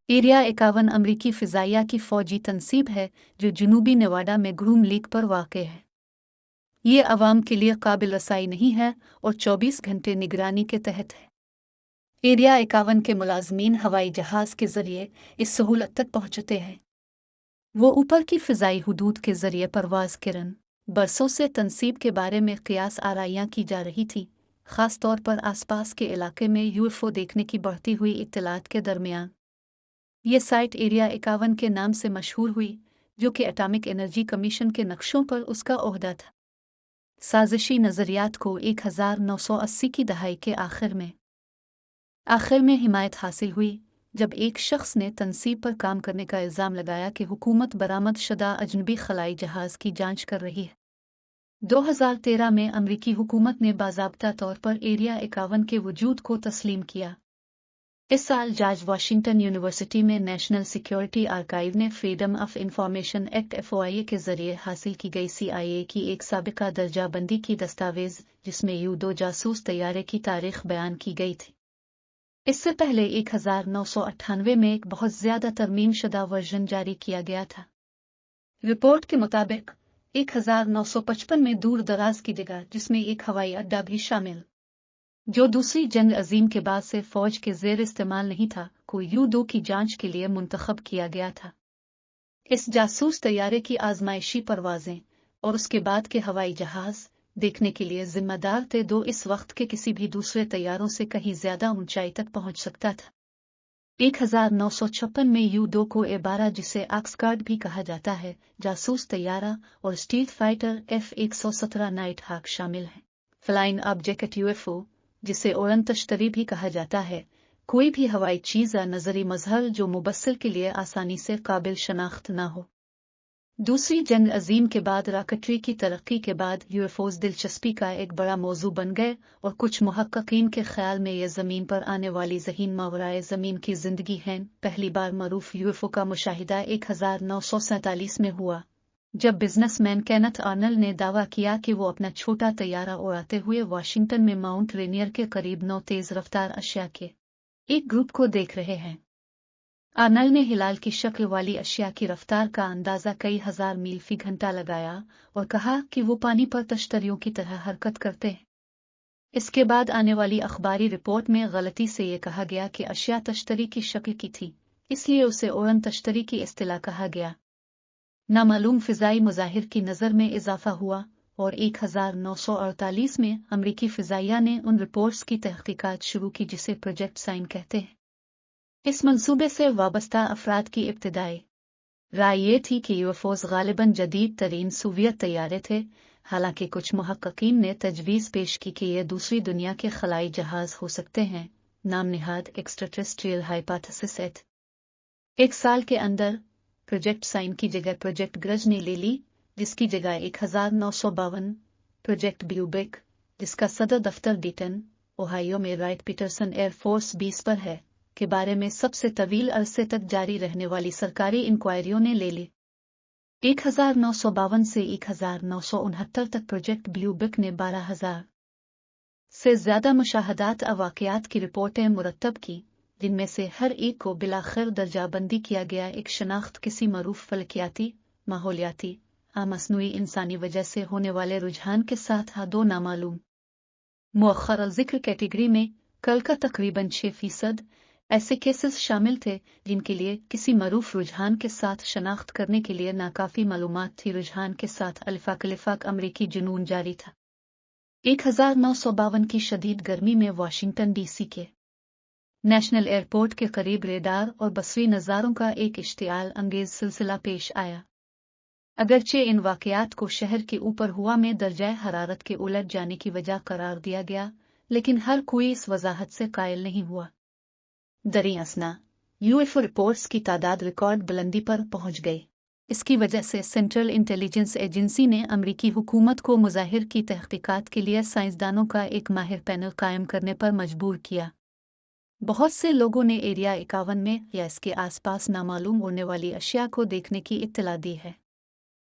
Area 51 अमरीकी फ़िज़ाइया की फ़ौजी तनसीब है जो जनूबी नेवाडा में ग्रूम लीक पर वाक़ है। ये अवाम के लिए काबिल रसाई नहीं है और 24 घंटे निगरानी के तहत है। एरिया 51 के मुलाजमीन हवाई जहाज़ के ज़रिए इस सहूलत तक पहुँचते हैं। वो ऊपर की फ़िज़ाई हुदूद के ज़रिए परवाज़ किरन बरसों से तनसीब के बारे में क़ियास आराइयाँ की जा रही थी, ख़ास तौर पर आसपास के इलाके में यूएफओ देखने की बढ़ती हुई इत्तलात के दरमियान। ये साइट एरिया 51 के नाम से मशहूर हुई, जो कि एटॉमिक एनर्जी कमीशन के नक्शों पर उसका ओहदा था। साजिशी नज़रियात को 1980 की दहाई के आखिर में हिमायत हासिल हुई जब एक शख्स ने तनसीब पर काम करने का इल्ज़ाम लगाया कि हुकूमत बरामद शुदा अजनबी खलाई जहाज़ की जांच कर रही है। 2013 में अमरीकी हुकूमत ने बाज़ाब्ता तौर पर एरिया 51 के वजूद को तस्लीम किया। इस साल जॉर्ज वाशिंगटन यूनिवर्सिटी में नेशनल सिक्योरिटी आर्काइव ने freedom of information act (FOIA) के जरिए हासिल की गई CIA की एक साबिका दर्जाबंदी की दस्तावेज, जिसमें U-2 जासूस तैयारे की तारीख बयान की गई थी। इससे पहले 1998 में एक बहुत ज्यादा तरमीम शुदा वर्जन जारी किया गया था। रिपोर्ट के मुताबिक 1955 में दूर दराज की जगह, जिसमें एक हवाई अड्डा भी शामिल, जो दूसरी जंग अजीम के बाद से फौज के जेर इस्तेमाल नहीं था, को U-2 की जांच के लिए मुंतखब किया गया था। इस जासूस तैयारे की आजमाइशी परवाजें और उसके बाद के हवाई जहाज देखने के लिए जिम्मेदार थे, दो इस वक्त के किसी भी दूसरे तैयारों से कहीं ज्यादा ऊंचाई तक पहुंच सकता था। 1956 में U-2 को ए-12, जिसे ऑक्सगार्ड भी कहा जाता है, जासूस तैयारा और स्टील्थ फाइटर F-117 नाइट हाक शामिल हैं। फ्लाइंग ऑब्जेक्ट UFO, जिसे उड़न तश्तरी भी कहा जाता है, कोई भी हवाई चीज़ या नजरी मजहर जो मुबस्सिर के लिए आसानी से काबिल शनाख्त न हो। दूसरी जंग अजीम के बाद रॉकेटरी की तरक्की के बाद UFOs दिलचस्पी का एक बड़ा मौजू बन गए और कुछ मुहक्किकीन के ख्याल में ये ज़मीन पर आने वाली ज़हीन मावराए ज़मीन की ज़िंदगी हैं। पहली बार मरूफ UFO का मुशाहिदा 1947 में हुआ, जब बिजनेसमैन केनेथ आर्नल्ड ने दावा किया कि वो अपना छोटा तैयारा उड़ाते हुए वाशिंगटन में माउंट रेनियर के करीब 9 तेज रफ्तार अशिया के एक ग्रुप को देख रहे हैं। आर्नल्ड ने हिलाल की शक्ल वाली अशिया की रफ्तार का अंदाजा कई हजार मील फी घंटा लगाया और कहा कि वो पानी पर तश्तरियों की तरह हरकत करते हैं। इसके बाद आने वाली अखबारी रिपोर्ट में गलती से ये कहा गया कि अशिया तश्तरी की शक्ल की थी, इसलिए उसे उड़न तश्तरी की इस्तिलाह कहा गया। नामालूम फ़िज़ाई मुज़ाहिर की नज़र में इजाफा हुआ और 1948 में अमरीकी फ़िज़ाइया ने उन रिपोर्ट्स की तहक़ीक़ात शुरू की जिसे प्रोजेक्ट साइन कहते हैं। इस मंसूबे से वाबस्ता अफराद की इब्तिदाई राय ये थी कि UFOs ग़ालिबन जदीद तरीन सोवियत तैयारे थे, हालांकि कुछ मुहक्किकीन ने तजवीज़ पेश की कि ये दूसरी दुनिया के खलाई जहाज़ हो सकते हैं। नाम निहाद एक्स्ट्राटेरेस्ट्रियल हाइपोथेसिस एट। एक साल के अंदर प्रोजेक्ट साइन की जगह प्रोजेक्ट ग्रज ने ले ली, जिसकी जगह 1952 प्रोजेक्ट ब्लूबेक, जिसका सदर दफ्तर डीटन, ओहायो में राइट पीटरसन एयरफोर्स बेस पर है, के बारे में सबसे तवील अरसे तक जारी रहने वाली सरकारी इंक्वायरियों ने ले ली। 1952 से 1969 तक प्रोजेक्ट ब्लूबेक ने 12,000 से ज्यादा मुशाहदात और वाक़यात की रिपोर्टें मुरतब की, जिनमें से हर एक को बिलाखिर दर्जाबंदी किया गया एक शनाख्त किसी मरूफ फलकियाती, माहौलियाती या मसनूई इंसानी वजह से होने वाले रुझान के साथ दो नामालूम मुअख्खर ज़िक्र कैटेगरी में कल का तकरीबन 6% ऐसे केसेस शामिल थे जिनके लिए किसी मरूफ रुझान के साथ शनाख्त करने के लिए नाकाफी मालूमात थी। रुझान के साथ अलिफाक अमरीकी जुनून जारी था। 1952 की शदीद गर्मी में वाशिंगटन DC के नेशनल एयरपोर्ट के करीब रेडार और बसरी नज़ारों का एक इश्तियाल अंगेज सिलसिला पेश आया। अगरचे इन वाक़यात को शहर के ऊपर हुआ में दर्जाए हरारत के उलट जाने की वजह करार दिया गया, लेकिन हर कोई इस वजाहत से कायल नहीं हुआ। दरियासना UFO रिपोर्ट्स की तादाद रिकॉर्ड बुलंदी पर पहुंच गई। इसकी वजह से सेंट्रल इंटेलिजेंस एजेंसी ने अमरीकी हुकूमत को मुज़ाहिर की तहक़ीक़ात के लिए साइंसदानों का एक माहिर पैनल कायम करने पर मजबूर किया। बहुत से लोगों ने एरिया 51 में या इसके आसपास नामालूम उड़ने वाली अशिया को देखने की इत्तला दी है।